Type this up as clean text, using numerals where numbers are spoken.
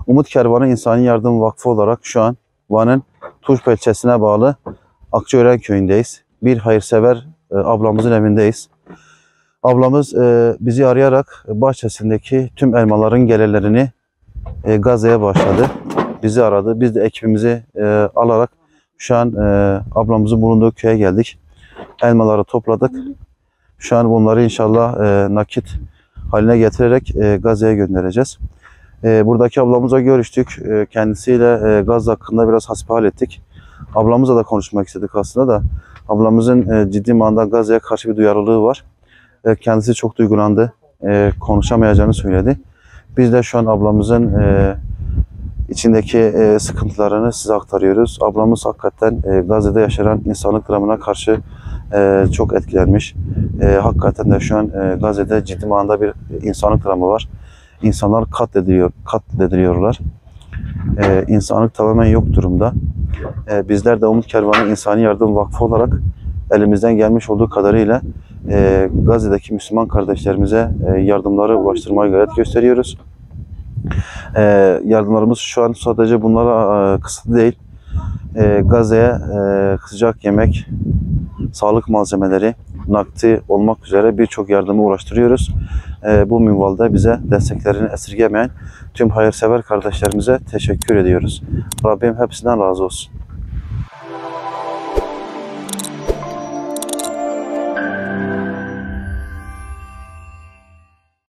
Umut Kervanı İnsani Yardım Vakfı olarak şu an Van'ın Turp ilçesine bağlı Akçaören köyündeyiz. Bir hayırsever ablamızın evindeyiz. Ablamız bizi arayarak bahçesindeki tüm elmaların gelirlerini Gazze'ye başladı. Bizi aradı. Biz de ekibimizi alarak şu an ablamızın bulunduğu köye geldik. Elmaları topladık. Şu an bunları inşallah nakit haline getirerek Gazze'ye göndereceğiz. Buradaki ablamızla görüştük. Kendisiyle Gazze hakkında biraz hasbihal ettik. Ablamızla da konuşmak istedik aslında da. Ablamızın ciddi manada Gazze'ye karşı bir duyarlılığı var. Kendisi çok duygulandı. Konuşamayacağını söyledi. Biz de şu an ablamızın içindeki sıkıntılarını size aktarıyoruz. Ablamız hakikaten Gazze'de yaşanan insanlık dramına karşı çok etkilenmiş. Hakikaten de şu an Gazze'de ciddi manada bir insanlık dramı var. İnsanlar katlediliyorlar. İnsanlık tamamen yok durumda. Bizler de Umut Kervanı İnsani Yardım Vakfı olarak elimizden gelmiş olduğu kadarıyla Gazze'deki Müslüman kardeşlerimize yardımları ulaştırmaya gayret gösteriyoruz. Yardımlarımız şu an sadece bunlara kısıtlı değil. Gazze'ye sıcak yemek, sağlık malzemeleri, nakdi olmak üzere birçok yardımı ulaştırıyoruz. Bu minvalde bize desteklerini esirgemeyen tüm hayırsever kardeşlerimize teşekkür ediyoruz. Rabbim hepsinden razı olsun.